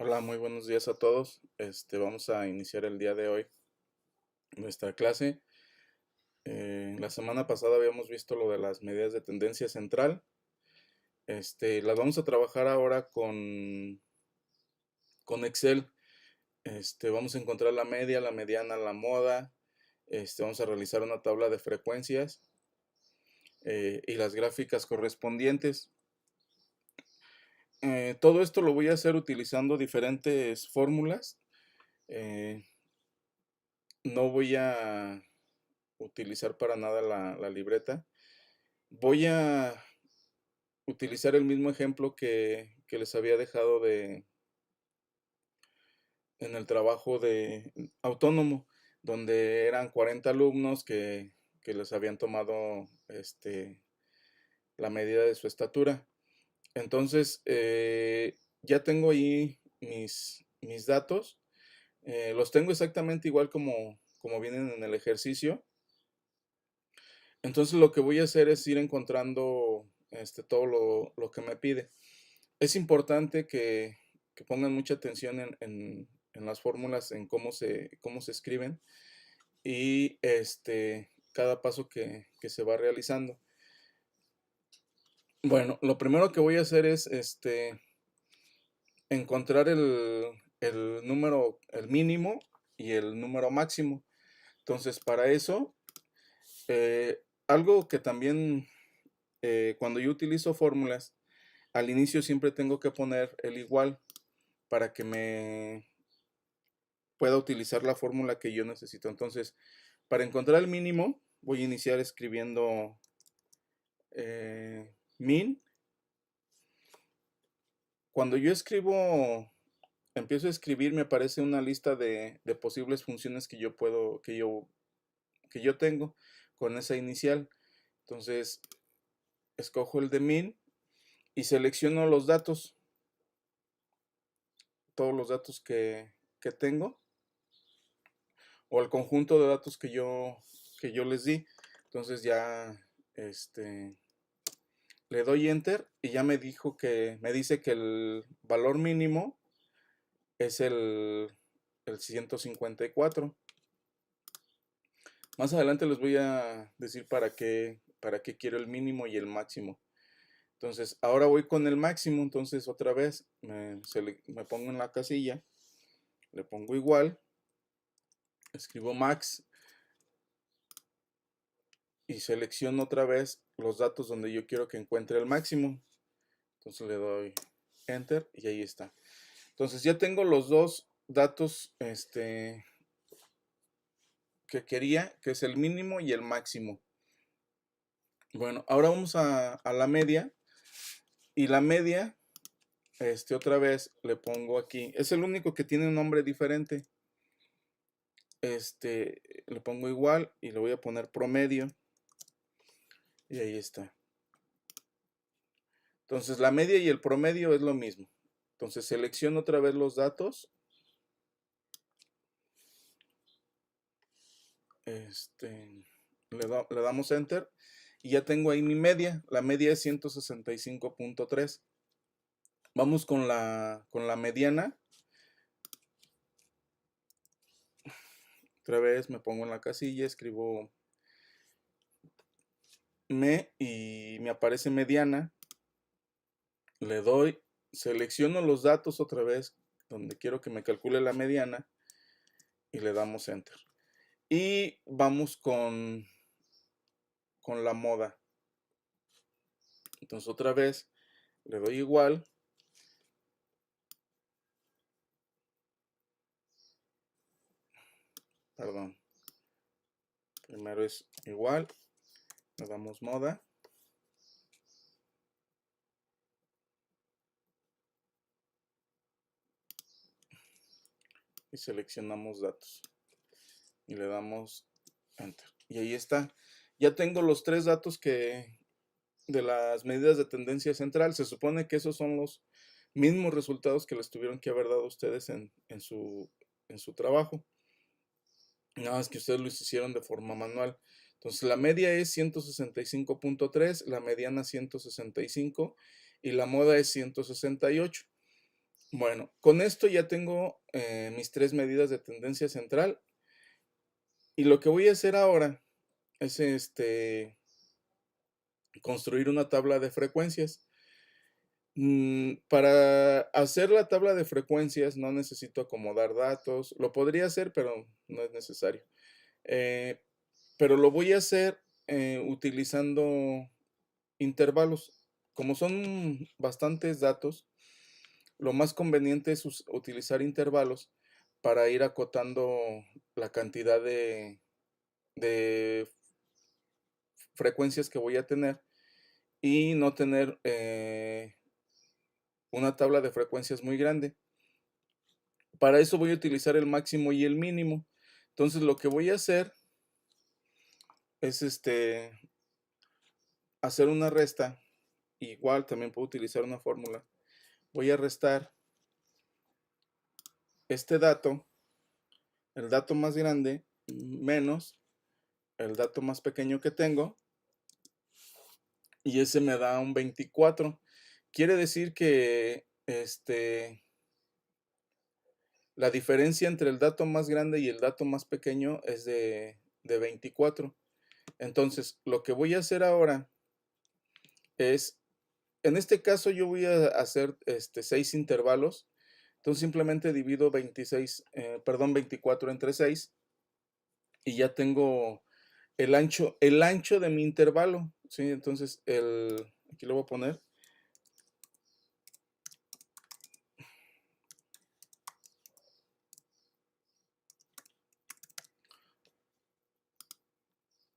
Hola, muy buenos días a todos. Vamos a iniciar el día de hoy nuestra clase. La semana pasada habíamos visto lo de las medidas de tendencia central. Las vamos a trabajar ahora con Excel. Vamos a encontrar la media, la mediana, la moda. Vamos a realizar una tabla de frecuencias y las gráficas correspondientes. Todo esto lo voy a hacer utilizando diferentes fórmulas. Eh, no voy a utilizar para nada la libreta. Voy a utilizar el mismo ejemplo que les había dejado en el trabajo de autónomo, donde eran 40 alumnos que les habían tomado la medida de su estatura. Entonces, ya tengo ahí mis datos. Los tengo exactamente igual como vienen en el ejercicio. Entonces lo que voy a hacer es ir encontrando todo lo que me pide. Es importante que pongan mucha atención en las fórmulas, en cómo se escriben y cada paso que se va realizando. Bueno, lo primero que voy a hacer es encontrar el número, el mínimo y el número máximo. Entonces, para eso, algo que también cuando yo utilizo fórmulas, al inicio siempre tengo que poner el igual para que me pueda utilizar la fórmula que yo necesito. Entonces, para encontrar el mínimo, voy a iniciar escribiendo min. Cuando yo empiezo a escribir, me aparece una lista de posibles funciones que yo tengo con esa inicial. Entonces, escojo el de min y selecciono los datos, todos los datos que tengo, o el conjunto de datos que yo les di. Entonces ya le doy enter y ya me dice que el valor mínimo es el 154. Más adelante les voy a decir para qué quiero el mínimo y el máximo. Entonces, ahora voy con el máximo. Entonces, otra vez me pongo en la casilla, le pongo igual, escribo max y selecciono otra vez los datos donde yo quiero que encuentre el máximo. Entonces le doy enter y ahí está. Entonces ya tengo los dos datos que quería, que es el mínimo y el máximo. Bueno, ahora vamos a la media. Y la media, otra vez le pongo aquí. Es el único que tiene un nombre diferente. Le pongo igual y le voy a poner promedio. Y ahí está. Entonces la media y el promedio es lo mismo. Entonces selecciono otra vez los datos. Le damos enter y ya tengo ahí mi media. La media es 165.3. Vamos con la mediana. Otra vez me pongo en la casilla, escribo y me aparece mediana. Le doy, selecciono los datos otra vez donde quiero que me calcule la mediana y le damos enter. Y vamos con la moda. Entonces otra vez le doy igual. Perdón. Primero es igual. Le damos moda. Y seleccionamos datos. Y le damos enter. Y ahí está. Ya tengo los tres datos de las medidas de tendencia central. Se supone que esos son los mismos resultados que les tuvieron que haber dado a ustedes en su trabajo. Nada más que ustedes lo hicieron de forma manual. Entonces la media es 165.3, la mediana 165 y la moda es 168. Bueno, con esto ya tengo mis 3 medidas de tendencia central. Y lo que voy a hacer ahora es construir una tabla de frecuencias. Para hacer la tabla de frecuencias no necesito acomodar datos. Lo podría hacer, pero no es necesario. Eh, pero lo voy a hacer utilizando intervalos. Como son bastantes datos, lo más conveniente es utilizar intervalos para ir acotando la cantidad de frecuencias que voy a tener y no tener una tabla de frecuencias muy grande. Para eso voy a utilizar el máximo y el mínimo. Entonces lo que voy a hacer es hacer una resta. Igual también puedo utilizar una fórmula. Voy a restar este dato, el dato más grande, menos el dato más pequeño que tengo, y ese me da un 24. Quiere decir que la diferencia entre el dato más grande y el dato más pequeño es de 24. Entonces, lo que voy a hacer ahora es, en este caso yo voy a hacer 6 intervalos. Entonces simplemente divido 24 entre 6 y ya tengo el ancho de mi intervalo, ¿sí? Entonces, aquí lo voy a poner.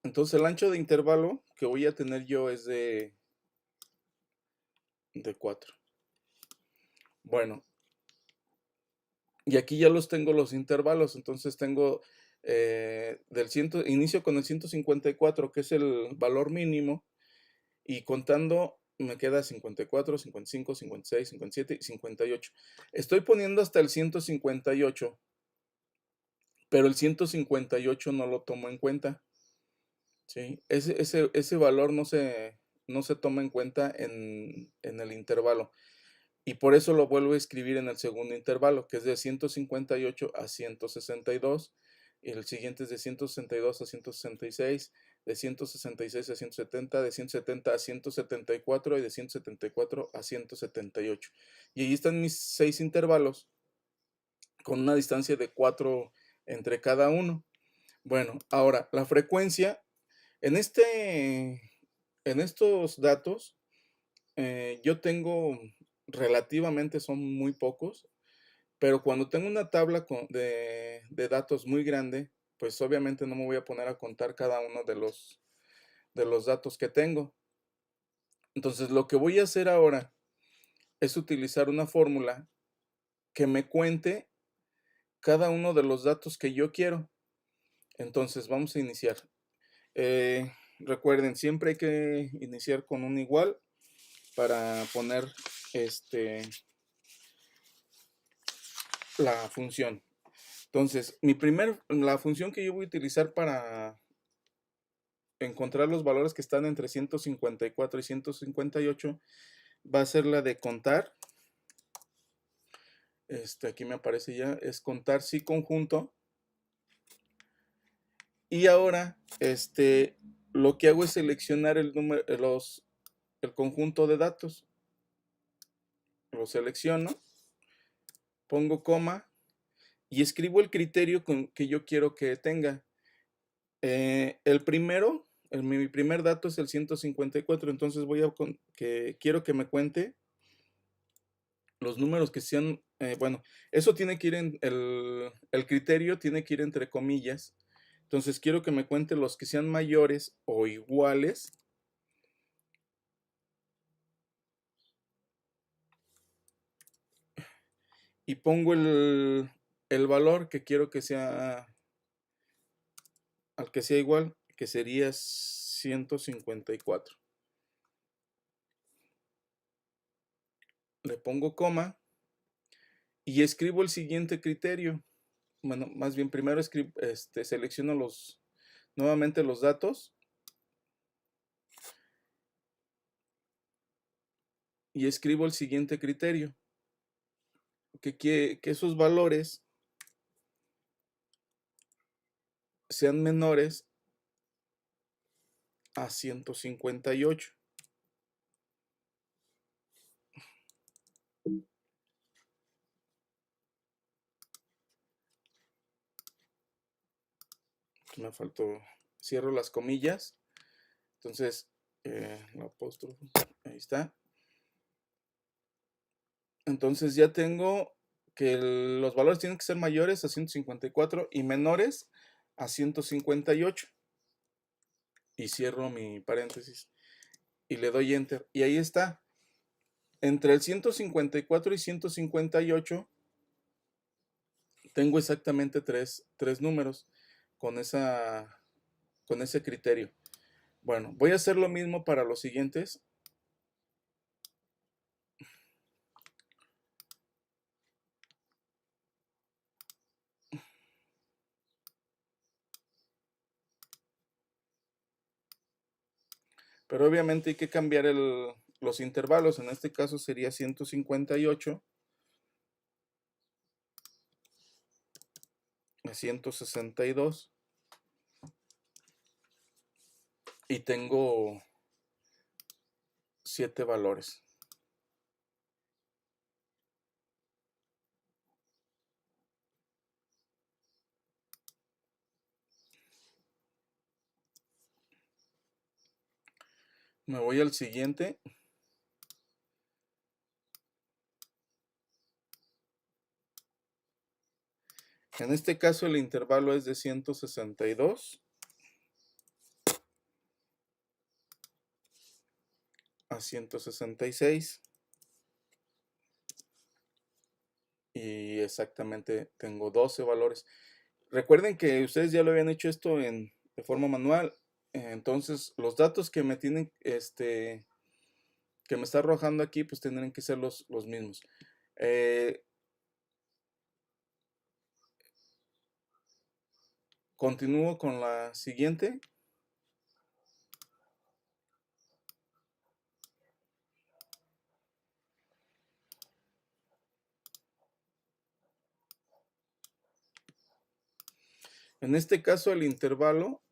Entonces, el ancho de intervalo que voy a tener yo es de 4. Bueno, y aquí ya los tengo los intervalos, entonces tengo inicio con el 154, que es el valor mínimo, y contando me queda 54, 55, 56, 57 y 58. Estoy poniendo hasta el 158, pero el 158 no lo tomo en cuenta, ¿sí? Ese valor no se toma en cuenta en el intervalo. Y por eso lo vuelvo a escribir en el segundo intervalo, que es de 158 a 162. Y el siguiente es de 162 a 166, de 166 a 170, de 170 a 174 y de 174 a 178. Y ahí están mis 6 intervalos con una distancia de 4 entre cada uno. Bueno, ahora la frecuencia en estos datos yo tengo relativamente son muy pocos, pero cuando tengo una tabla de datos muy grande, pues obviamente no me voy a poner a contar cada uno de los datos que tengo. Entonces lo que voy a hacer ahora es utilizar una fórmula que me cuente cada uno de los datos que yo quiero. Entonces vamos a iniciar. Recuerden, siempre hay que iniciar con un igual para poner la función. Entonces, la función que yo voy a utilizar para encontrar los valores que están entre 154 y 158 va a ser la de contar. Aquí me aparece ya, es contar sí conjunto. Y ahora, lo que hago es seleccionar el conjunto de datos. Lo selecciono, pongo coma y escribo el criterio que yo quiero que tenga. Mi primer dato es el 154, entonces quiero que me cuente los números que sean, bueno, eso tiene que ir el criterio tiene que ir entre comillas, entonces quiero que me cuente los que sean mayores o iguales y pongo el valor que quiero que sea, al que sea igual, que sería 154. Le pongo coma y escribo el siguiente criterio. Bueno, más bien primero selecciono nuevamente los datos y escribo el siguiente criterio. que esos valores sean menores a 158. Me faltó, cierro las comillas, entonces la apóstrofe, ahí está. Entonces ya tengo que los valores tienen que ser mayores a 154 y menores a 158. Y cierro mi paréntesis y le doy enter. Y ahí está. Entre el 154 y 158 tengo exactamente tres números con ese criterio. Bueno, voy a hacer lo mismo para los siguientes. Pero obviamente hay que cambiar los intervalos. En este caso sería 158 a 162. Y tengo 7 valores. Me voy al siguiente. En este caso el intervalo es de 162 a 166. Y exactamente tengo 12 valores. Recuerden que ustedes ya lo habían hecho esto de forma manual. Entonces los datos que me tienen, que me está arrojando aquí, pues tendrán que ser los mismos. Continúo con la siguiente. En este caso el intervalo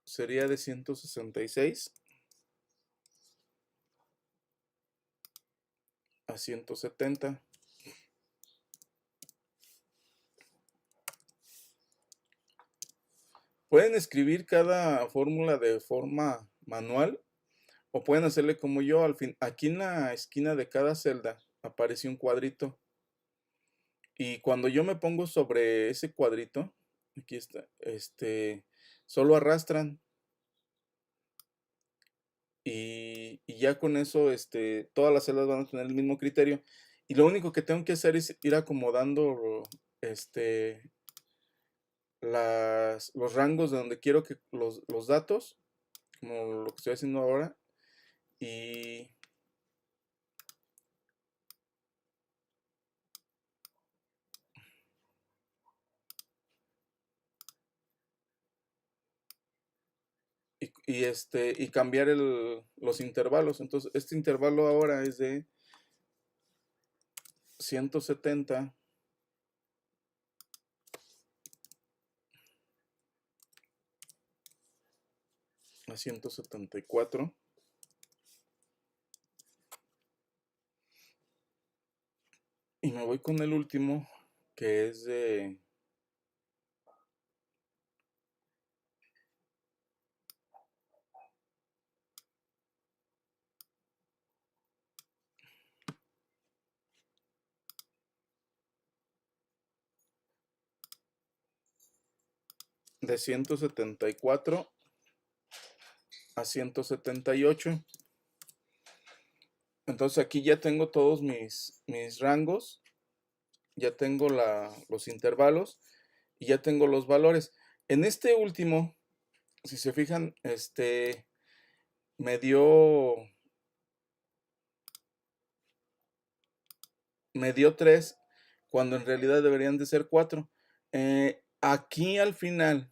sería de 166 a 170. Pueden escribir cada fórmula de forma manual o pueden hacerle como yo. Al fin, aquí en la esquina de cada celda aparece un cuadrito. Y cuando yo me pongo sobre ese cuadrito, aquí está, solo arrastran y ya con eso, todas las celdas van a tener el mismo criterio. Y lo único que tengo que hacer es ir acomodando, los rangos de donde quiero que los datos, como lo que estoy haciendo ahora, y, y cambiar los intervalos. Entonces, este intervalo ahora es de 170 a 174. Y me voy con el último, que es de 174 a 178. Entonces aquí ya tengo todos mis rangos, ya tengo los intervalos y ya tengo los valores. En este último, si se fijan, me dio 3, cuando en realidad deberían de ser 4. Aquí al final,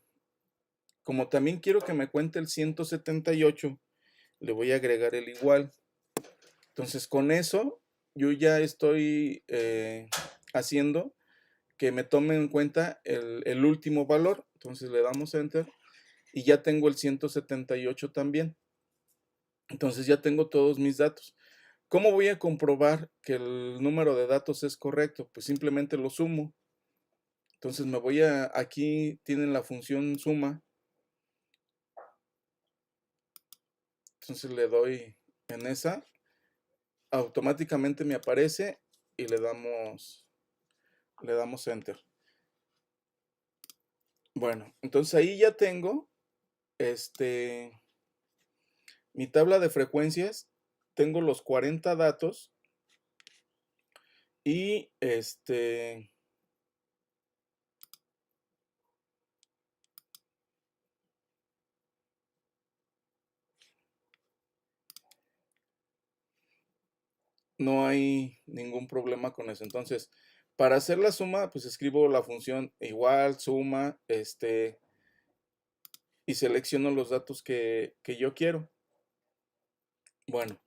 como también quiero que me cuente el 178, le voy a agregar el igual. Entonces con eso yo ya estoy haciendo que me tome en cuenta el último valor. Entonces le damos Enter y ya tengo el 178 también. Entonces ya tengo todos mis datos. ¿Cómo voy a comprobar que el número de datos es correcto? Pues simplemente lo sumo. Entonces me voy aquí tienen la función suma. Entonces le doy en esa, automáticamente me aparece y le damos Enter. Bueno, entonces ahí ya tengo mi tabla de frecuencias, tengo los 40 datos y no hay ningún problema con eso. Entonces, para hacer la suma, pues escribo la función igual, suma, y selecciono los datos que yo quiero. Bueno,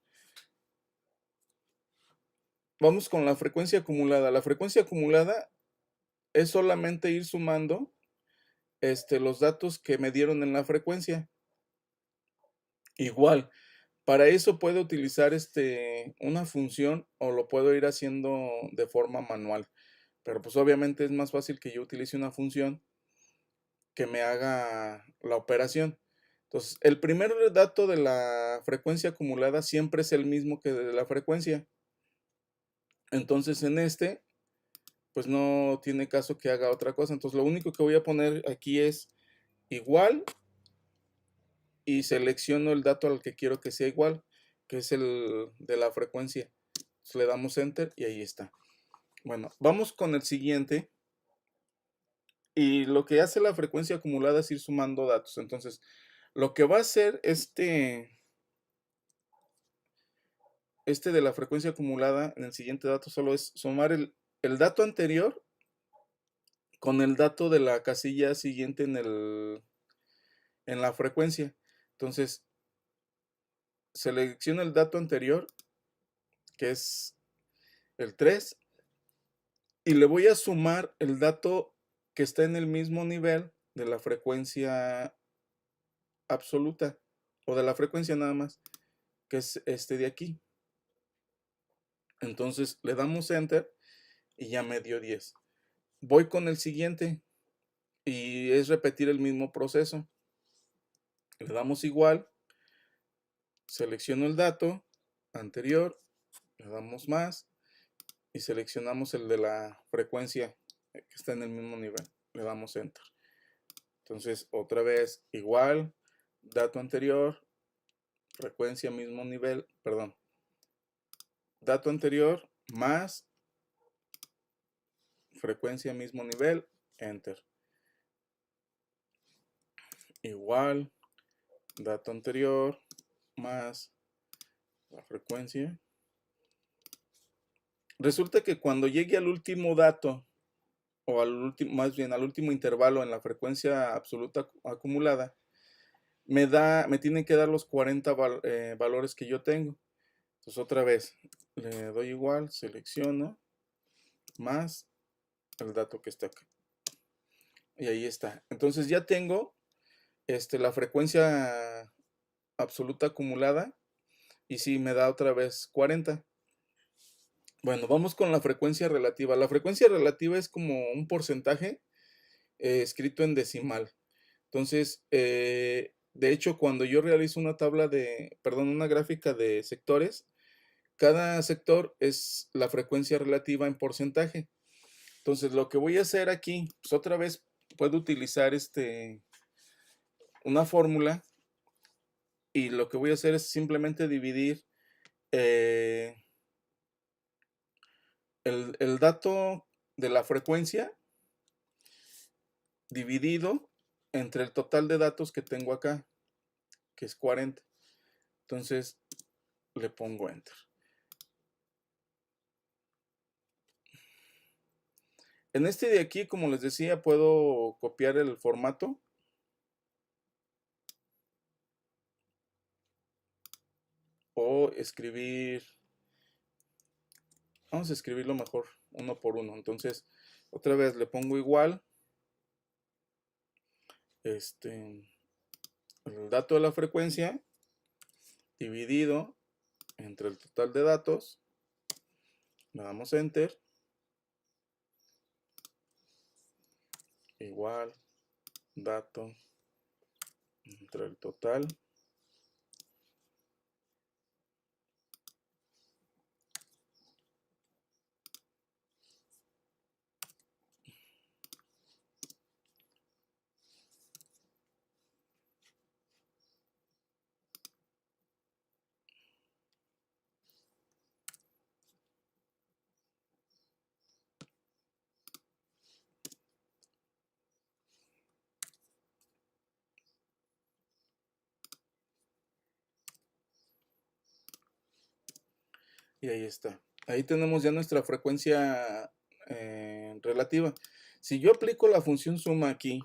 vamos con la frecuencia acumulada. La frecuencia acumulada es solamente ir sumando los datos que me dieron en la frecuencia. Igual, para eso puedo utilizar una función o lo puedo ir haciendo de forma manual. Pero pues obviamente es más fácil que yo utilice una función que me haga la operación. Entonces, el primer dato de la frecuencia acumulada siempre es el mismo que de la frecuencia. Entonces, pues no tiene caso que haga otra cosa. Entonces, lo único que voy a poner aquí es igual y selecciono el dato al que quiero que sea igual, que es el de la frecuencia. Entonces, le damos Enter y ahí está. Bueno, vamos con el siguiente. Y lo que hace la frecuencia acumulada es ir sumando datos. Entonces, lo que va a hacer de la frecuencia acumulada en el siguiente dato solo es sumar el dato anterior con el dato de la casilla siguiente en la frecuencia. Entonces, selecciono el dato anterior, que es el 3, y le voy a sumar el dato que está en el mismo nivel de la frecuencia absoluta, o de la frecuencia nada más, que es este de aquí. Entonces le damos Enter y ya me dio 10. Voy con el siguiente y es repetir el mismo proceso. Le damos igual, selecciono el dato anterior, le damos más y seleccionamos el de la frecuencia que está en el mismo nivel. Le damos Enter. Entonces otra vez igual, dato anterior, frecuencia mismo nivel, perdón, dato anterior más frecuencia mismo nivel, Enter. Igual, dato anterior más la frecuencia. Resulta que cuando llegue al último dato, o más bien al último intervalo en la frecuencia absoluta acumulada, me tienen que dar los 40 valores que yo tengo. Entonces otra vez, le doy igual, selecciono, más el dato que está acá. Y ahí está. Entonces ya tengo la frecuencia absoluta acumulada. Y sí, me da otra vez 40. Bueno, vamos con la frecuencia relativa. La frecuencia relativa es como un porcentaje escrito en decimal. Entonces, de hecho, cuando yo realizo una gráfica de sectores, cada sector es la frecuencia relativa en porcentaje. Entonces, lo que voy a hacer aquí, pues otra vez puedo utilizar una fórmula y lo que voy a hacer es simplemente dividir eh, el dato de la frecuencia dividido entre el total de datos que tengo acá, que es 40. Entonces le pongo Enter. En este de aquí, como les decía, puedo copiar el formato. O escribir. Vamos a escribirlo mejor uno por uno. Entonces, otra vez le pongo igual, el dato de la frecuencia dividido entre el total de datos, le damos enter, igual, dato entre el total. Y ahí está. Ahí tenemos ya nuestra frecuencia relativa. Si yo aplico la función suma aquí,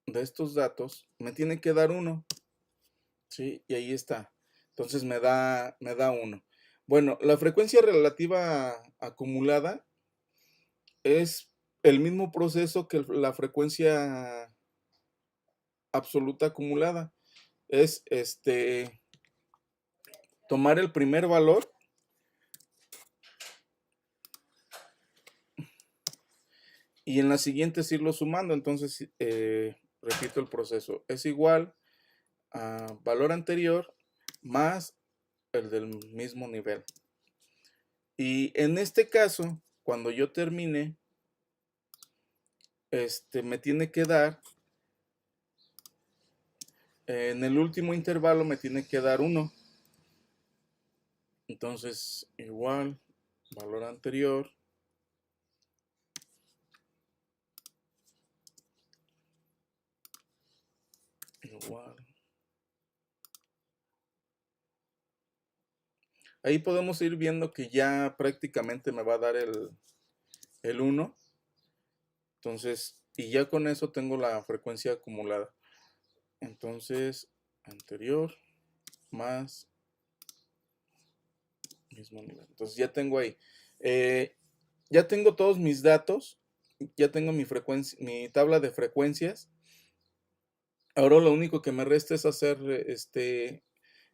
de estos datos, me tiene que dar 1. ¿Sí? Y ahí está. Entonces me da 1. Bueno, la frecuencia relativa acumulada es el mismo proceso que la frecuencia absoluta acumulada. Es tomar el primer valor y en la siguiente irlo sumando. Entonces, repito el proceso. Es igual a valor anterior más el del mismo nivel. Y en este caso, cuando yo termine, me tiene que dar, en el último intervalo me tiene que dar 1. Entonces, igual, valor anterior, igual. Ahí podemos ir viendo que ya prácticamente me va a dar el 1. Entonces, y ya con eso tengo la frecuencia acumulada. Entonces, anterior más mismo nivel. Entonces ya tengo ahí. Ya tengo todos mis datos. Ya tengo mi frecuencia, mi tabla de frecuencias. Ahora lo único que me resta es hacer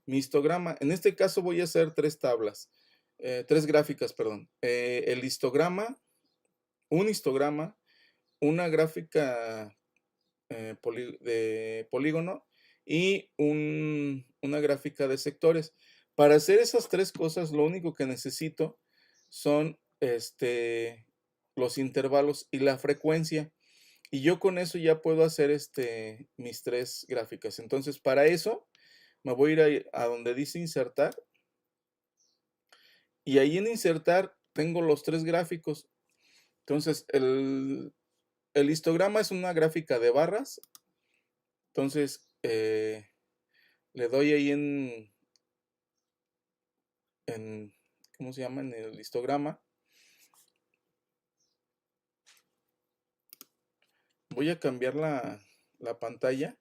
mi histograma. En este caso voy a hacer 3 tablas. 3 gráficas, perdón. El histograma, un histograma, una gráfica de polígono y una gráfica de sectores. Para hacer esas 3 cosas, lo único que necesito son los intervalos y la frecuencia. Y yo con eso ya puedo hacer mis 3 gráficas. Entonces, para eso me voy a ir a donde dice insertar. Y ahí en insertar tengo los 3 gráficos. Entonces, el histograma es una gráfica de barras. Entonces, le doy ahí ¿cómo se llama? En el histograma. Voy a cambiar la pantalla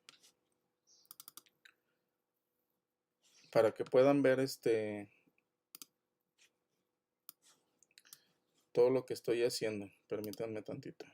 para que puedan ver todo lo que estoy haciendo. Permítanme tantito.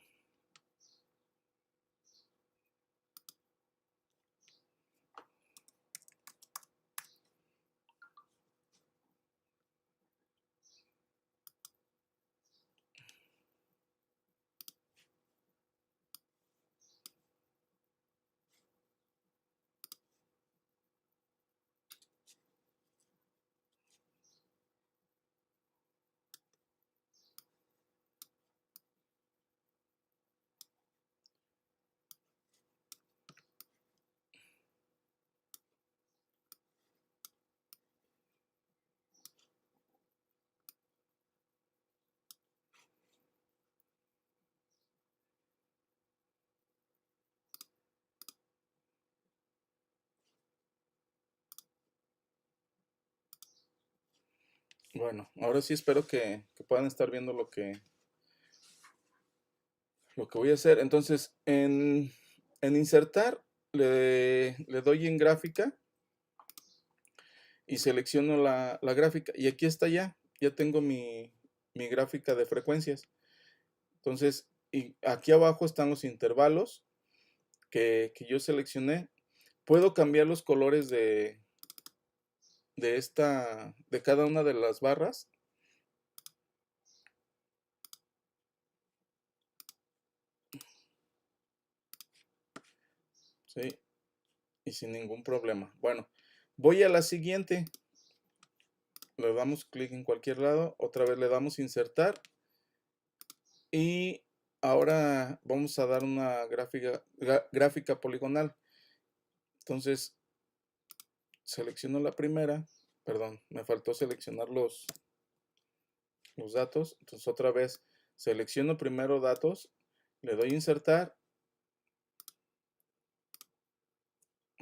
Bueno, ahora sí espero que puedan estar viendo lo que voy a hacer. Entonces, en insertar, le doy en gráfica. y selecciono la gráfica. Y aquí está ya tengo mi gráfica de frecuencias. Entonces, y aquí abajo están los intervalos que yo seleccioné. Puedo cambiar los colores de cada una de las barras. ¿Sí? Y sin ningún problema. Bueno, voy a la siguiente. Le damos clic en cualquier lado. Otra vez le damos insertar. Y ahora vamos a dar una gráfica poligonal. Entonces, selecciono la primera. Perdón, me faltó seleccionar los datos. Entonces, otra vez selecciono primero datos. Le doy insertar.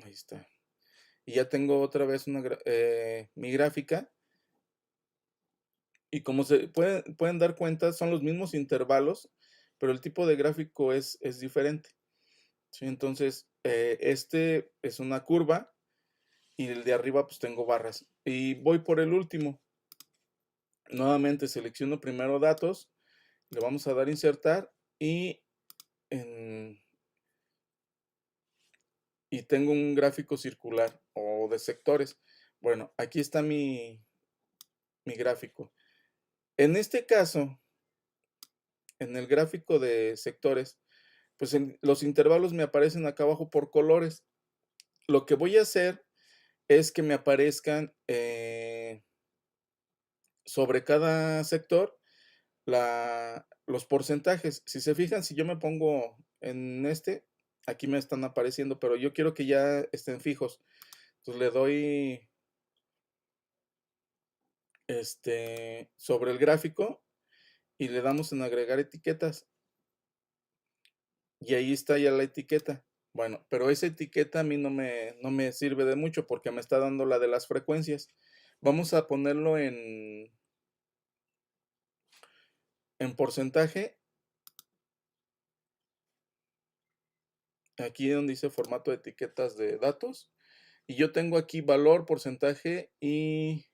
Ahí está. Y ya tengo otra vez mi gráfica. Y como se pueden dar cuenta, son los mismos intervalos, pero el tipo de gráfico es diferente. ¿Sí? Entonces, este es una curva y el de arriba pues tengo barras. Y voy por el último. Nuevamente selecciono primero datos, le vamos a dar insertar y tengo un gráfico circular o de sectores. Bueno, aquí está mi gráfico. En este caso, en el gráfico de sectores, pues los intervalos me aparecen acá abajo por colores. Lo que voy a hacer es que me aparezcan sobre cada sector los porcentajes. Si se fijan, si yo me pongo en aquí me están apareciendo, pero yo quiero que ya estén fijos. Entonces le doy sobre el gráfico y le damos en agregar etiquetas. Y ahí está ya la etiqueta. Bueno, pero esa etiqueta a mí no me sirve de mucho porque me está dando la de las frecuencias. Vamos a ponerlo en porcentaje. Aquí donde dice formato de etiquetas de datos. Y yo tengo aquí valor, porcentaje y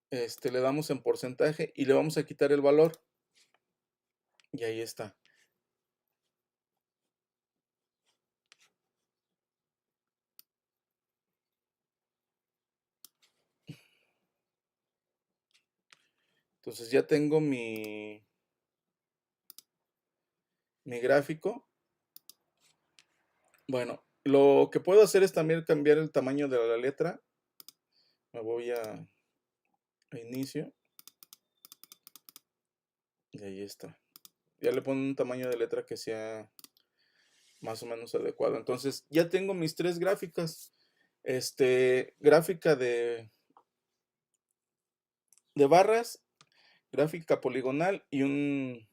le damos en porcentaje y le vamos a quitar el valor. Y ahí está. Entonces ya tengo mi gráfico. Bueno, lo que puedo hacer es también cambiar el tamaño de la letra. Me voy a inicio. Y ahí está. Ya le pongo un tamaño de letra que sea más o menos adecuado. Entonces ya tengo mis tres gráficas. Gráfica de barras, gráfica poligonal y una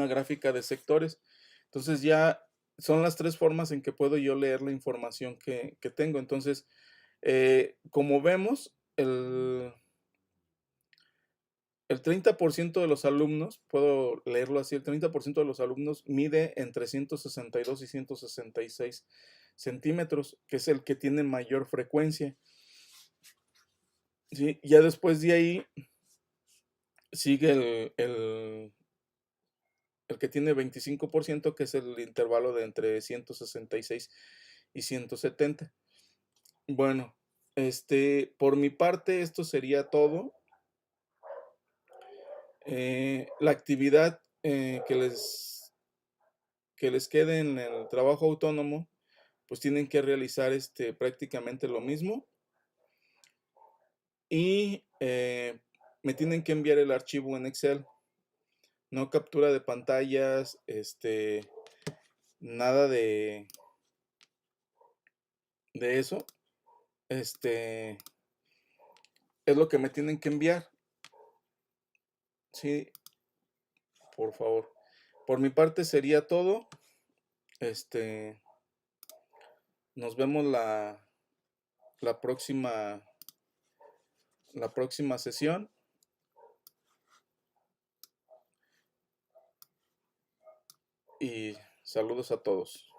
gráfica de sectores. Entonces ya son las tres formas en que puedo yo leer la información que tengo. Entonces, como vemos, el 30% de los alumnos, puedo leerlo así, el 30% de los alumnos mide entre 162 y 166 centímetros, que es el que tiene mayor frecuencia. ¿Sí? Ya después de ahí sigue el que tiene 25%, que es el intervalo de entre 166 y 170. Bueno, por mi parte esto sería todo. La actividad que les quede en el trabajo autónomo, pues tienen que realizar prácticamente lo mismo y me tienen que enviar el archivo en Excel, no captura de pantallas, nada de eso. Es lo que me tienen que enviar. Sí, por favor. Por mi parte sería todo. Nos vemos la próxima sesión. Y saludos a todos.